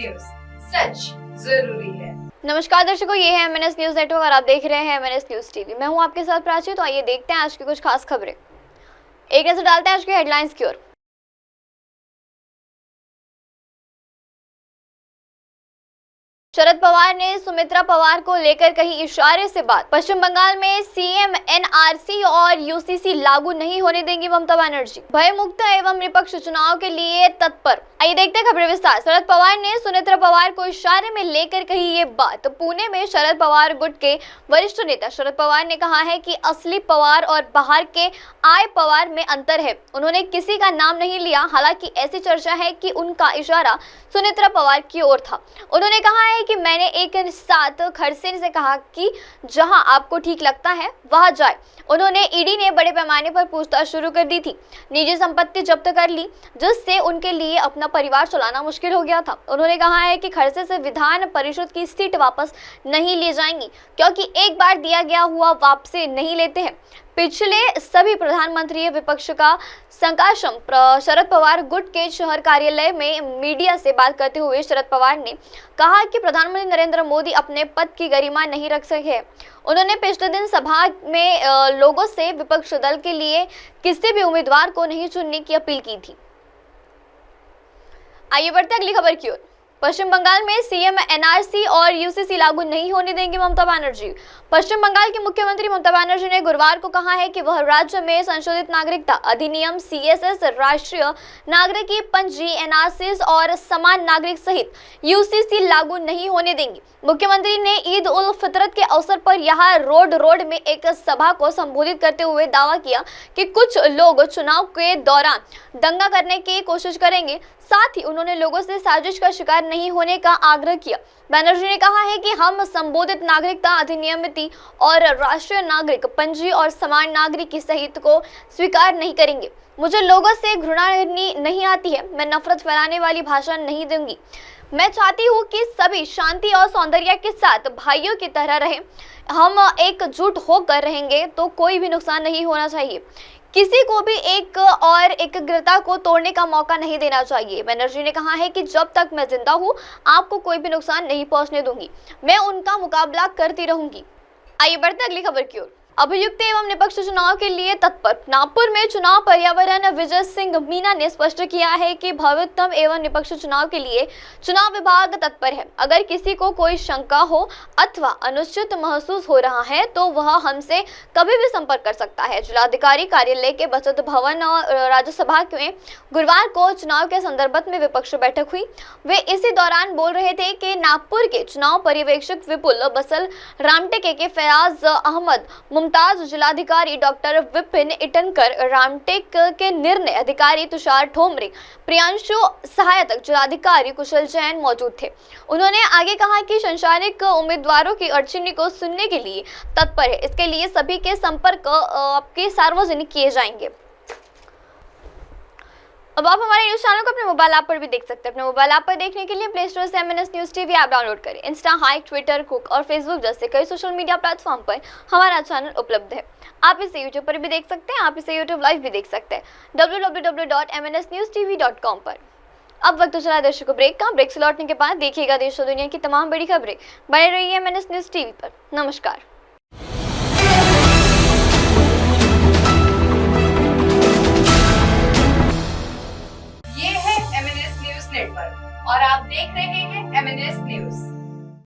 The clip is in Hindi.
न्यूज, सच जरूरी है। नमस्कार दर्शकों, ये है एमएनएस न्यूज नेटवर्क और आप देख रहे हैं एमएनएस न्यूज टीवी। मैं हूं आपके साथ प्राची। तो आइए देखते हैं आज की कुछ खास खबरें। एक नजर डालते हैं आज की हेडलाइंस की ओर। शरद पवार ने सुमित्रा पवार को लेकर कही इशारे से बात। पश्चिम बंगाल में सीएम एनआरसी और यूसीसी लागू नहीं होने देंगी ममता बनर्जी। भय मुक्त एवं निष्पक्ष चुनाव के लिए तत्पर। आइए देखते हैं खबरें विस्तार। शरद पवार ने सुमित्रा पवार को इशारे में लेकर कही ये बात। पुणे में शरद पवार गुट के वरिष्ठ नेता शरद पवार ने कहा है कि असली पवार और बाहर के आय पवार में अंतर है। उन्होंने किसी का नाम नहीं लिया, हालांकि ऐसी चर्चा है कि उनका इशारा सुमित्रा पवार की ओर था। उन्होंने कहा है कि मैंने एक साथ खड़से से कहा कि जहां आपको ठीक लगता है वहां जाए। उन्होंने ईडी ने बड़े पैमाने पर पूछताछ शुरू कर दी थी, निजी संपत्ति जब्त कर ली, जिससे उनके लिए अपना परिवार चलाना मुश्किल हो गया था। उन्होंने कहा है कि खड़से से विधान परिषद की सीट वापस नहीं ली जाएंगी, क्योंकि एक बार दिया गया हुआ वापसी नहीं लेते हैं। पिछले सभी प्रधानमंत्री विपक्ष का संकाशम शरद पवार गुट के शहर कार्यालय में मीडिया से बात करते हुए शरद पवार ने कहा कि प्रधानमंत्री नरेंद्र मोदी अपने पद की गरिमा नहीं रख सके। उन्होंने पिछले दिन सभा में लोगों से विपक्ष दल के लिए किसी भी उम्मीदवार को नहीं चुनने की अपील की थी। आइए बढ़ते अगली खबर की ओर। पश्चिम बंगाल में सीएम एनआरसी और यूसीसी लागू नहीं होने देंगी ममता बनर्जी। पश्चिम बंगाल की मुख्यमंत्री ममता बनर्जी ने गुरुवार को कहा है कि वह राज्य में संशोधित नागरिकता अधिनियम सीएसएस, राष्ट्रीय नागरिकी पंजी, एनआरसी और समान नागरिक सहित यूसीसी लागू नहीं होने देंगी। मुख्यमंत्री ने ईद उल फितर के अवसर पर यहाँ रोड में एक सभा को संबोधित करते हुए दावा किया कि कुछ लोग चुनाव के दौरान दंगा करने की कोशिश करेंगे। साथ ही उन्होंने लोगों से साजिश का शिकार नहीं होने का आग्रह किया। बनर्जी ने कहा है कि हम संबोधित नागरिकता अधिनियम और राष्ट्रीय नागरिक पंजी और समान नागरिक सहित को स्वीकार नहीं करेंगे। मुझे लोगों से घृणा नहीं आती है, मैं नफरत फैलाने वाली भाषा नहीं दूंगी। मैं चाहती हूँ कि सभी शांति और सौंदर्य के साथ भाइयों की तरह रहें। हम एकजुट होकर रहेंगे तो कोई भी नुकसान नहीं होना चाहिए। किसी को भी एक और एकाग्रता को तोड़ने का मौका नहीं देना चाहिए। बनर्जी ने कहा है कि जब तक मैं जिंदा हूँ आपको कोई भी नुकसान नहीं पहुंचने दूंगी, मैं उनका मुकाबला करती रहूंगी। आइए बढ़ते अगली खबर की ओर। अभियुक्त एवं निष्पक्ष चुनाव के लिए तत्पर। नागपुर में चुनाव पर्यावरण विजय सिंह मीना ने स्पष्ट किया है कि भविष्यतम एवं निष्पक्ष चुनाव के लिए चुनाव विभाग तत्पर है। अगर किसी को कोई शंका हो अथवा अनुचित महसूस हो रहा है तो वह हमसे कभी भी संपर्क कर सकता है। जिलाधिकारी कार्यालय के बचत भवन और राज्यसभा में गुरुवार को चुनाव के संदर्भ में विपक्ष बैठक हुई। वे इसी दौरान बोल रहे थे कि नागपुर के चुनाव पर्यवेक्षक विपुल बसल, रामटेक के फैयाज अहमद, मुमताज जिलाधिकारी डॉक्टर विपिन इटनकर, रामटेक के निर्णय अधिकारी तुषार ठोमरे, प्रियांशु सहायक जिलाधिकारी कुशल जैन मौजूद थे। उन्होंने आगे कहा कि संशयित उम्मीदवारों की अड़चनी को सुनने के लिए तत्पर है। इसके लिए सभी के संपर्क आपके सार्वजनिक किए जाएंगे। अब आप हमारे न्यूज चैनल को अपने मोबाइल ऐप पर भी देख सकते हैं। अपने मोबाइल ऐप पर देखने के लिए प्ले स्टोर से MNS news TV app download करें। इंस्टा, हाइक, ट्विटर, कुक और फेसबुक जैसे कई सोशल मीडिया प्लेटफॉर्म पर हमारा चैनल उपलब्ध है। आप इसे यूट्यूब पर भी देख सकते हैं, आप इसे यूट्यूब लाइव भी देख सकते हैं www.mnsnewstv.com पर। अब वक्त चला दर्शकों ब्रेक का। ब्रेक से लौटने के बाद देखिएगा देश और दुनिया की तमाम बड़ी खबरें। बने रहिए एमएनएस न्यूज टीवी पर। नमस्कार। ये है एमएनएस न्यूज नेटवर्क और आप देख रहे हैं एमएनएस न्यूज।